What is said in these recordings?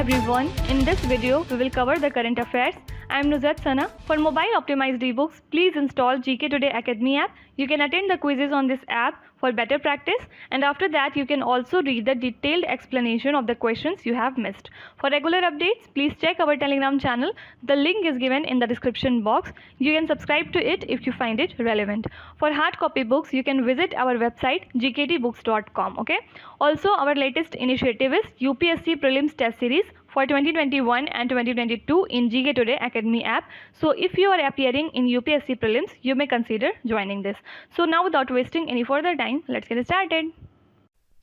everyone, in this video we will cover the current affairs. I am Nuzhat Sana. For mobile optimized ebooks, please install GK Today Academy app. You can attend the quizzes on this app for better practice, and after that you can also read the detailed explanation of the questions you have missed. For regular updates, please check our Telegram channel. The link is given in the description box. You can subscribe to it if you find it relevant. For hard copy books, you can visit our website gktbooks.com. Okay. Also, our latest initiative is UPSC Prelims Test Series for 2021 and 2022 in GK Today Academy app. So if you are appearing in UPSC Prelims, you may consider joining this. So now, without wasting any further time, let's get started.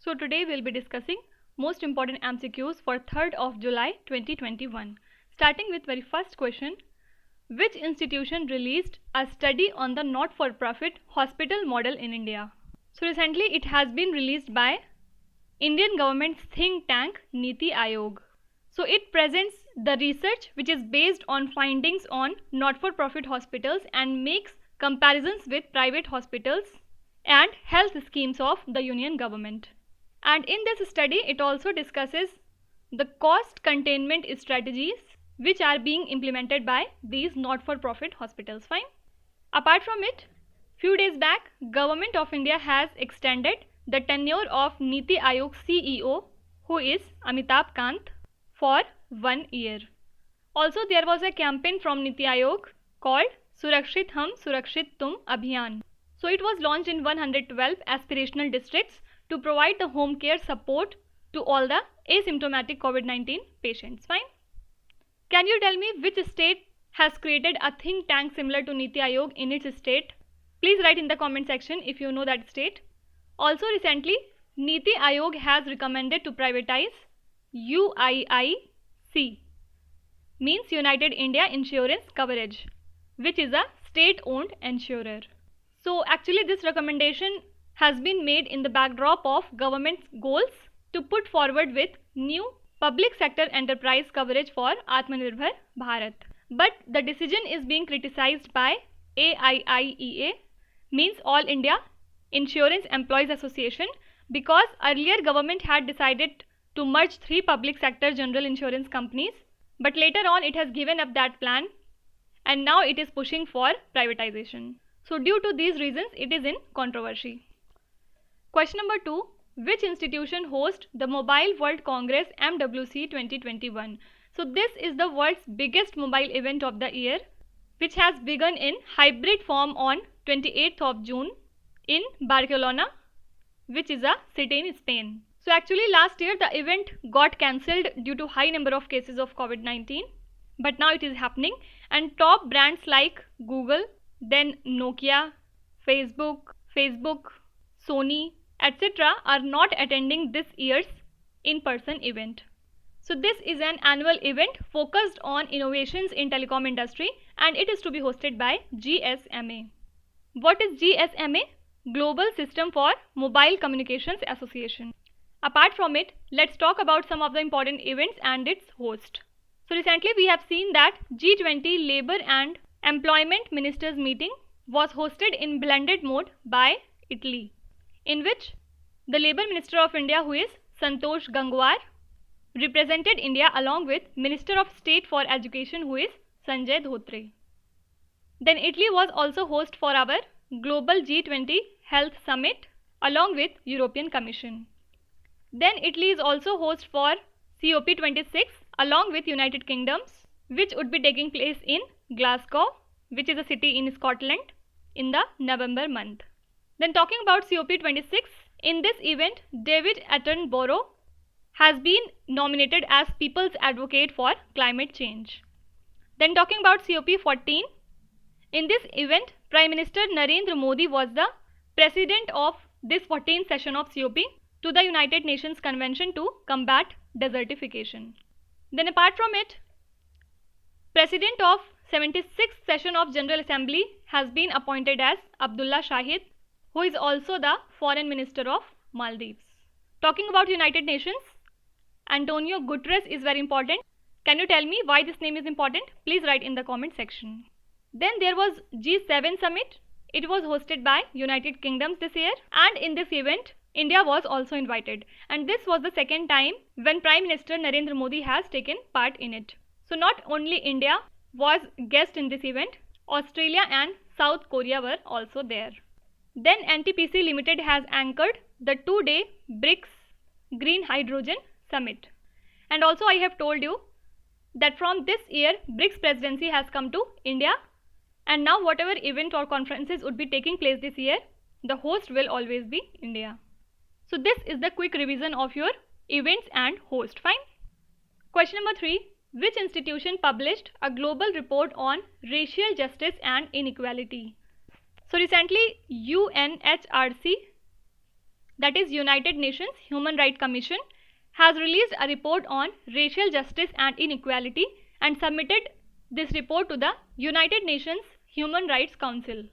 So today we'll be discussing most important MCQs for 3rd of July 2021. Starting with very first question. Which institution released a study on the not-for-profit hospital model in India? So recently it has been released by Indian government's think tank Niti Aayog. So it presents the research which is based on findings on not-for-profit hospitals and makes comparisons with private hospitals and health schemes of the union government. And in this study, it also discusses the cost containment strategies which are being implemented by these not-for-profit hospitals. Fine. Apart from it, few days back, Government of India has extended the tenure of Niti Aayog CEO, who is Amitabh Kant, for 1 year. Also, there was a campaign from Niti Aayog called Surakshit Hum Surakshit Tum Abhiyan. So it was launched in 112 aspirational districts to provide the home care support to all the asymptomatic COVID-19 patients. Fine. Can you tell me which state has created a think tank similar to Niti Aayog in its state? Please write in the comment section if you know that state. Also recently, Niti Aayog has recommended to privatize UIIC, means United India Insurance Coverage, which is a state-owned insurer. So actually this recommendation has been made in the backdrop of government's goals to put forward with new public sector enterprise coverage for Atmanirbhar Bharat. But the decision is being criticized by AIIEA, means All India Insurance Employees Association, because earlier government had decided to merge 3 public sector general insurance companies, but later on it has given up that plan and now it is pushing for privatization. So due to these reasons, it is in controversy. Question number 2. Which institution hosts the Mobile World Congress MWC 2021? So this is the world's biggest mobile event of the year, which has begun in hybrid form on 28th of June in Barcelona, which is a city in Spain. So actually last year the event got cancelled due to high number of cases of COVID-19, but now it is happening, and top brands like Google, then Nokia, Facebook, Sony, etc. are not attending this year's in-person event. So this is an annual event focused on innovations in telecom industry, and it is to be hosted by GSMA. What is GSMA? Global System for Mobile Communications Association. Apart from it, let's talk about some of the important events and its host. So recently we have seen that G20 Labour and Employment Ministers meeting was hosted in blended mode by Italy, in which the Labour Minister of India, who is Santosh Gangwar, represented India along with Minister of State for Education, who is Sanjay Dhotre. Then Italy was also host for our Global G20 Health Summit along with European Commission. Then Italy is also host for COP26 along with United Kingdoms, which would be taking place in Glasgow, which is a city in Scotland, in the November month. Then talking about COP26, in this event, David Attenborough has been nominated as People's Advocate for Climate Change. Then talking about COP14, in this event, Prime Minister Narendra Modi was the president of this 14th session of COP to the United Nations Convention to Combat Desertification. Then apart from it, President of 76th session of General Assembly has been appointed as Abdullah Shahid, who is also the Foreign Minister of Maldives. Talking about United Nations, Antonio Guterres is very important. Can you tell me why this name is important? Please write in the comment section. Then there was G7 Summit. It was hosted by United Kingdom this year, and in this event, India was also invited, and this was the second time when Prime Minister Narendra Modi has taken part in it. So not only India was guest in this event, Australia and South Korea were also there. Then NTPC Limited has anchored the 2-day BRICS Green Hydrogen Summit. And also I have told you that from this year BRICS presidency has come to India, and now whatever event or conferences would be taking place this year, the host will always be India. So this is the quick revision of your events and host. Fine. Question number 3. Which institution published a global report on racial justice and inequality? So recently UNHRC, that is United Nations Human Rights Commission, has released a report on racial justice and inequality and submitted this report to the United Nations Human Rights Council.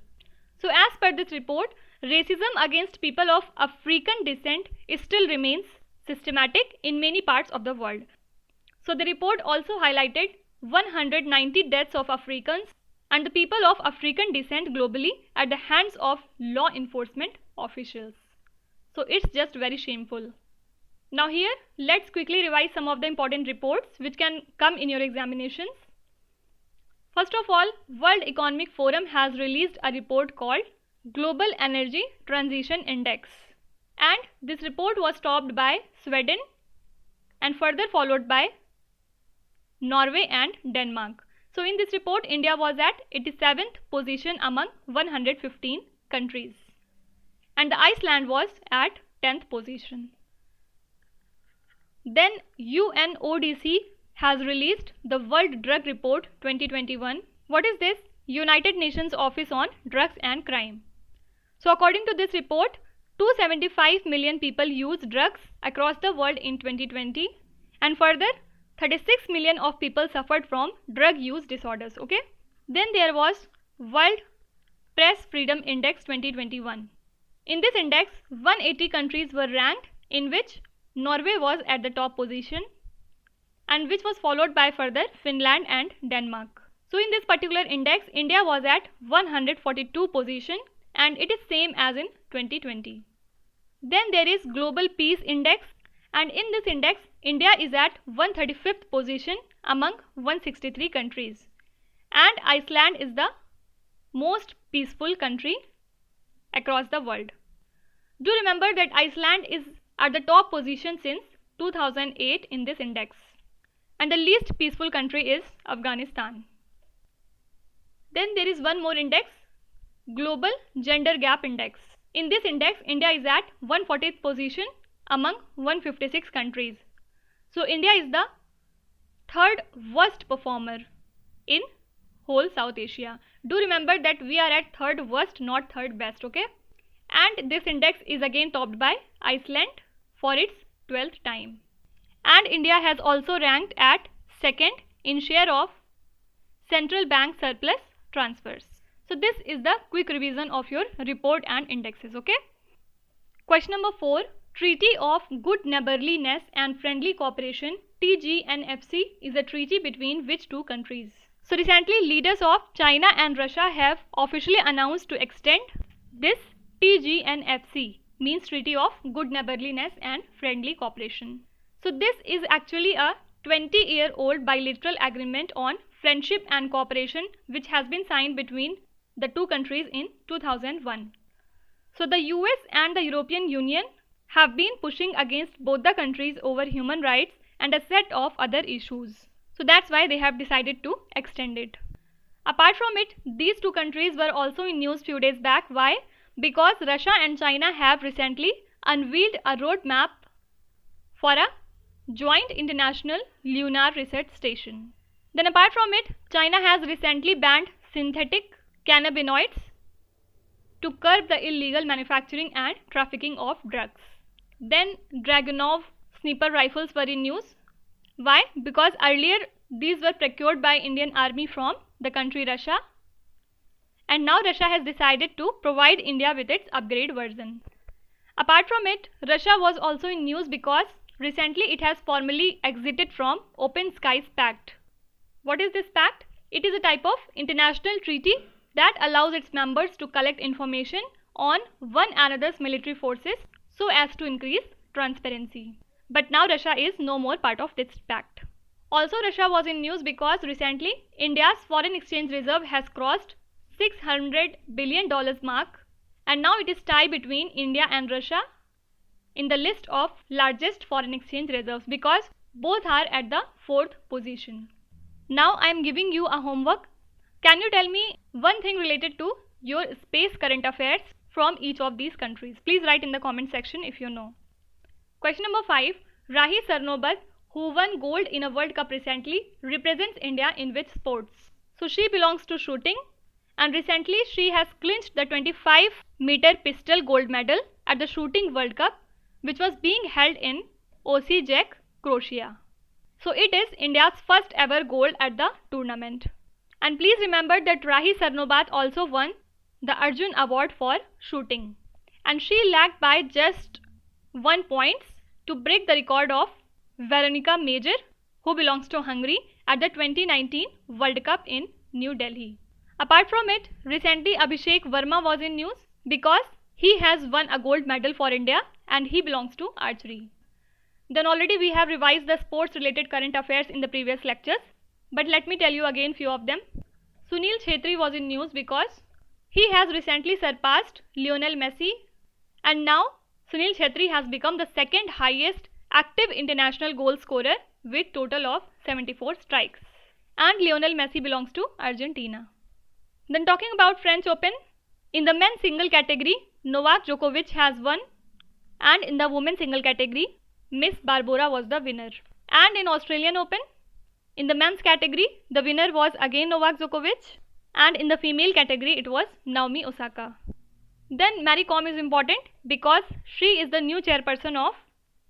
So as per this report, racism against people of African descent still remains systematic in many parts of the world. So the report also highlighted 190 deaths of Africans and the people of African descent globally at the hands of law enforcement officials. So it's just very shameful. Now here, let's quickly revise some of the important reports which can come in your examinations. First of all, World Economic Forum has released a report called Global Energy Transition Index, and this report was topped by Sweden and further followed by Norway and Denmark. So in this report, India was at 87th position among 115 countries, and the Iceland was at 10th position. Then UNODC has released the World Drug Report 2021. What is this? United Nations Office on Drugs and Crime. So according to this report, 275 million people used drugs across the world in 2020, and further 36 million of people suffered from drug use disorders. Okay. Then there was World Press Freedom Index 2021. In this index, 180 countries were ranked, in which Norway was at the top position, and which was followed by further Finland and Denmark. So in this particular index, India was at 142 position, and it is same as in 2020. Then there is Global Peace Index, and in this index, India is at 135th position among 163 countries, and Iceland is the most peaceful country across the world. Do remember that Iceland is at the top position since 2008 in this index, and the least peaceful country is Afghanistan. Then there is one more index, Global Gender Gap Index. In this index, India is at 140th position among 156 countries. So India is the third worst performer in whole South Asia. Do remember that we are at third worst, not third best, okay? And this index is again topped by Iceland for its 12th time. And India has also ranked at second in share of central bank surplus transfers. So this is the quick revision of your report and indexes, okay? Question number 4. Treaty of Good Neighborliness and Friendly Cooperation, TGNFC, is a treaty between which two countries? So recently, leaders of China and Russia have officially announced to extend this TGNFC, means Treaty of Good Neighborliness and Friendly Cooperation. So this is actually a 20-year-old bilateral agreement on friendship and cooperation which has been signed between the two countries in 2001. So the US and the European Union have been pushing against both the countries over human rights and a set of other issues. So that's why they have decided to extend it. Apart from it, these two countries were also in news few days back. Why? Because Russia and China have recently unveiled a roadmap for a joint international lunar research station. Then apart from it, China has recently banned synthetic cannabinoids to curb the illegal manufacturing and trafficking of drugs. Then Dragunov sniper rifles were in news. Why? Because earlier these were procured by Indian Army from the country Russia, and now Russia has decided to provide India with its upgrade version. Apart from it, Russia was also in news because recently it has formally exited from Open Skies Pact. What is this pact? It is a type of international treaty that allows its members to collect information on one another's military forces so as to increase transparency. But now Russia is no more part of this pact. Also, Russia was in news because recently India's foreign exchange reserve has crossed $600 billion mark, and now it is tied between India and Russia in the list of largest foreign exchange reserves because both are at the 4th position. Now I am giving you a homework. Can you tell me one thing related to your space current affairs from each of these countries? Please write in the comment section if you know. Question number 5. Rahi Sarnobat, who won gold in a World Cup recently, represents India in which sports? So she belongs to shooting, and recently she has clinched the 25-meter pistol gold medal at the Shooting World Cup, which was being held in Osijek, Croatia. So it is India's first ever gold at the tournament. And please remember that Rahi Sarnobat also won the Arjun Award for shooting, and she lagged by just 1 point to break the record of Veronica Major, who belongs to Hungary, at the 2019 World Cup in New Delhi. Apart from it, recently Abhishek Verma was in news because he has won a gold medal for India and he belongs to archery. Then already we have revised the sports related current affairs in the previous lectures, but let me tell you again few of them. Sunil Chhetri was in news because he has recently surpassed Lionel Messi, and now Sunil Chhetri has become the second highest active international goal scorer with total of 74 strikes. And Lionel Messi belongs to Argentina. Then talking about French Open, in the men's single category, Novak Djokovic has won, and in the women's single category, Miss Barbora was the winner. And in Australian Open, in the men's category, the winner was again Novak Djokovic, and in the female category, it was Naomi Osaka. Then Mary Kom is important because she is the new chairperson of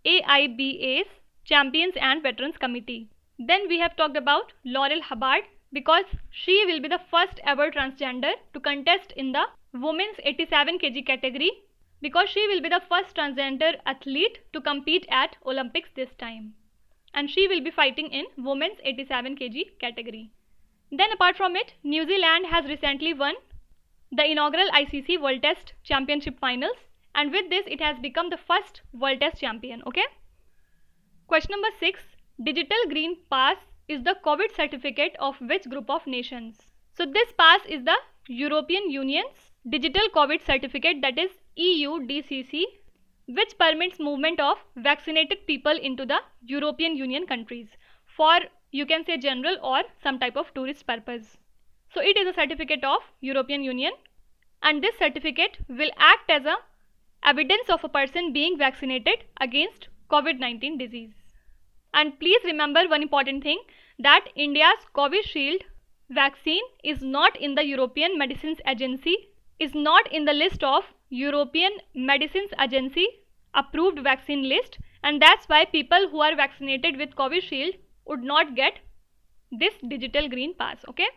AIBA's Champions and Veterans Committee. Then we have talked about Laurel Hubbard because she will be the first ever transgender to contest in the women's 87 kg category, because she will be the first transgender athlete to compete at Olympics this time, and she will be fighting in women's 87 kg category. Then apart from it, New Zealand has recently won the inaugural ICC World Test Championship Finals, and with this it has become the first World Test champion. Okay. Question number 6. Digital Green Pass is the COVID certificate of which group of nations? So this pass is the European Union's digital COVID certificate, that is EUDCC, which permits movement of vaccinated people into the European Union countries for, you can say, general or some type of tourist purpose. So it is a certificate of European Union, and this certificate will act as a evidence of a person being vaccinated against COVID-19 disease. And please remember one important thing, that India's Covishield vaccine is not in the European Medicines Agency, is not in the list of European Medicines Agency approved vaccine list, and that's why people who are vaccinated with Covishield would not get this digital green pass. Okay.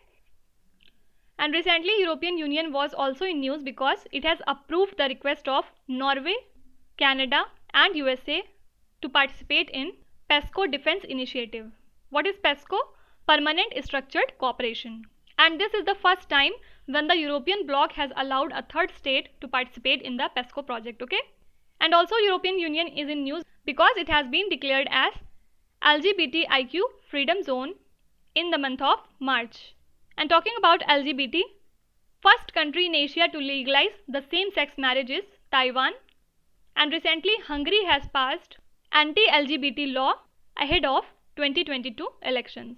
And recently European Union was also in news because it has approved the request of Norway, Canada and USA to participate in PESCO Defense Initiative. What is PESCO? Permanent Structured Cooperation. And this is the first time when the European bloc has allowed a third state to participate in the PESCO project. Okay. And also European Union is in news because it has been declared as LGBTIQ Freedom Zone in the month of March. And talking about LGBT, first country in Asia to legalize the same-sex marriage is Taiwan, and recently Hungary has passed anti-LGBT law ahead of 2022 elections.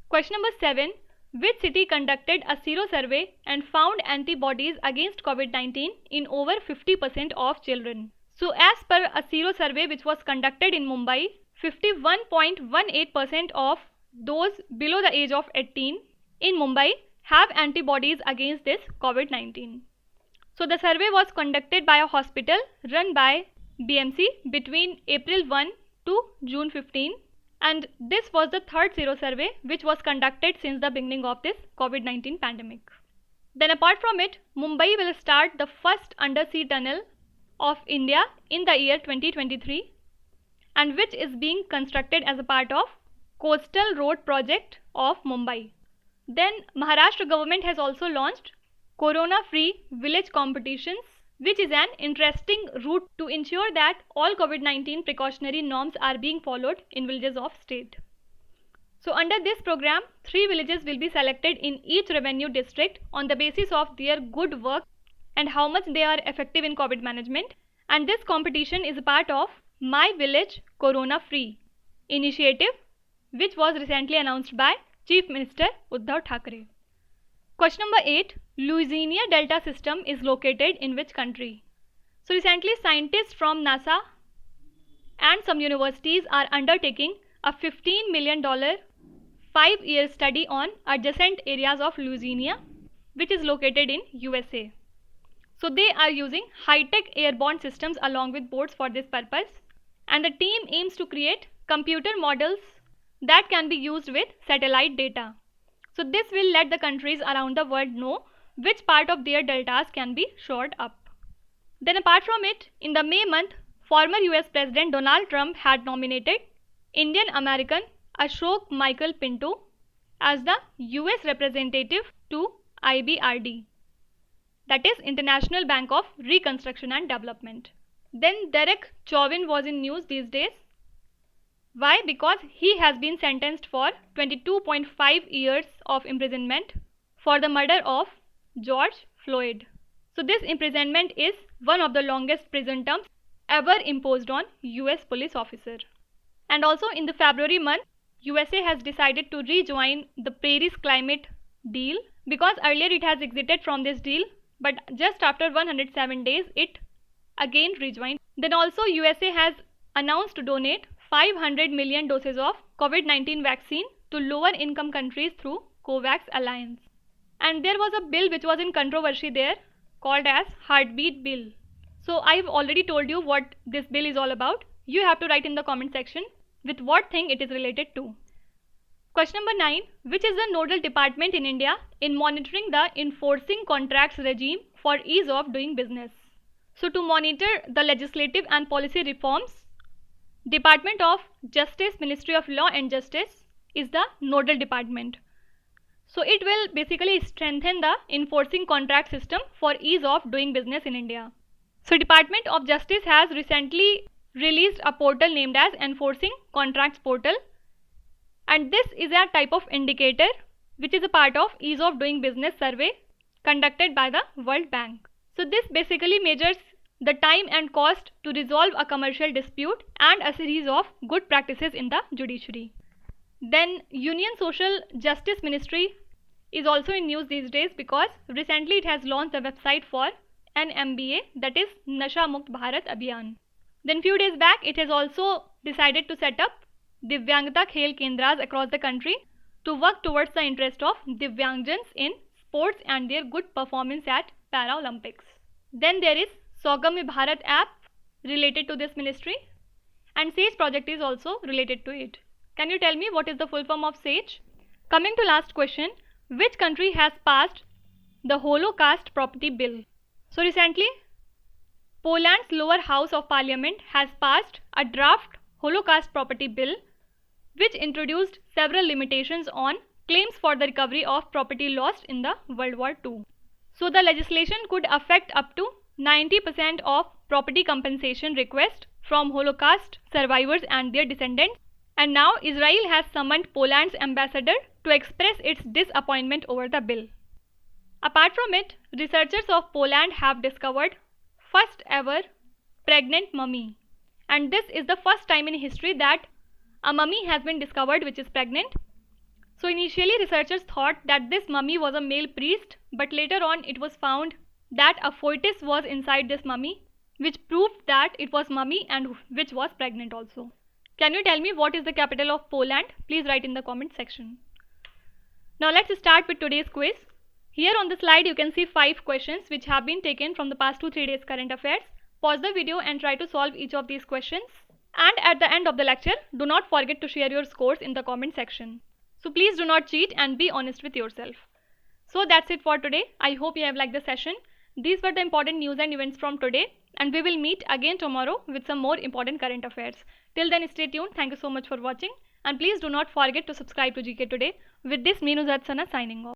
Question number 7. Which city conducted a sero survey and found antibodies against COVID-19 in over 50% of children? So as per a sero survey which was conducted in Mumbai, 51.18% of those below the age of 18 in Mumbai have antibodies against this COVID-19. So the survey was conducted by a hospital run by BMC between April 1 to June 15, and this was the third sero survey which was conducted since the beginning of this COVID-19 pandemic. Then apart from it, Mumbai will start the first undersea tunnel of India in the year 2023, and which is being constructed as a part of Coastal Road Project of Mumbai. Then Maharashtra government has also launched Corona-free village competitions which is an interesting route to ensure that all COVID-19 precautionary norms are being followed in villages of state. So under this program, 3 villages will be selected in each revenue district on the basis of their good work and how much they are effective in COVID management. And this competition is a part of My Village Corona Free initiative, which was recently announced by Chief Minister Uddhav Thackeray. Question number 8. Louisiana Delta system is located in which country? So recently scientists from NASA and some universities are undertaking a $15 million 5-year study on adjacent areas of Louisiana, which is located in USA. So they are using high-tech airborne systems along with boats for this purpose, and the team aims to create computer models that can be used with satellite data. So this will let the countries around the world know which part of their deltas can be shored up. Then apart from it, in the May month, former US President Donald Trump had nominated Indian American Ashok Michael Pinto as the US representative to IBRD, that is International Bank of Reconstruction and Development. Then Derek Chauvin was in news these days. Why? Because he has been sentenced for 22.5 years of imprisonment for the murder of George Floyd. So this imprisonment is one of the longest prison terms ever imposed on US police officer. And also in the February month, USA has decided to rejoin the Paris Climate Deal, because earlier it has exited from this deal, but just after 107 days it again rejoined. Then also USA has announced to donate 500 million doses of COVID-19 vaccine to lower income countries through COVAX Alliance. And there was a bill which was in controversy there called as Heartbeat Bill. So I've already told you what this bill is all about. You have to write in the comment section with what thing it is related to. Question number 9. Which is the nodal department in India in monitoring the enforcing contracts regime for ease of doing business? So to monitor the legislative and policy reforms, Department of Justice, Ministry of Law and Justice is the nodal department. So it will basically strengthen the enforcing contract system for ease of doing business in India. So Department of Justice has recently released a portal named as Enforcing Contracts Portal, and this is a type of indicator which is a part of ease of doing business survey conducted by the World Bank. So this basically measures the time and cost to resolve a commercial dispute and a series of good practices in the judiciary. Then Union Social Justice Ministry is also in news these days, because recently it has launched a website for NMBA, that is Nasha Mukt Bharat Abhiyan. Then few days back it has also decided to set up Divyangta Khel Kendras across the country to work towards the interest of Divyangjans in sports and their good performance at Paralympics. Then there is Saugami Bharat app related to this ministry, and SAGE project is also related to it. Can you tell me what is the full form of SAGE? Coming to last question, which country has passed the Holocaust Property Bill? So recently, Poland's lower house of parliament has passed a draft Holocaust Property Bill, which introduced several limitations on claims for the recovery of property lost in the World War II. So the legislation could affect up to 90% of property compensation requests from Holocaust survivors and their descendants. And now Israel has summoned Poland's ambassador to express its disappointment over the bill. Apart from it, researchers of Poland have discovered first ever pregnant mummy. And this is the first time in history that a mummy has been discovered which is pregnant. So initially researchers thought that this mummy was a male priest, but later on it was found that a fetus was inside this mummy, which proved that it was mummy and which was pregnant also. Can you tell me what is the capital of Poland? Please write in the comment section. Now let's start with today's quiz. Here on the slide you can see 5 questions which have been taken from the past 2-3 days current affairs. Pause the video and try to solve each of these questions. And at the end of the lecture, do not forget to share your scores in the comment section. So please do not cheat and be honest with yourself. So that's it for today. I hope you have liked the session. These were the important news and events from today, and we will meet again tomorrow with some more important current affairs. Till then, stay tuned. Thank you so much for watching, and please do not forget to subscribe to GK Today. With this, me Nuzhat Sana signing off.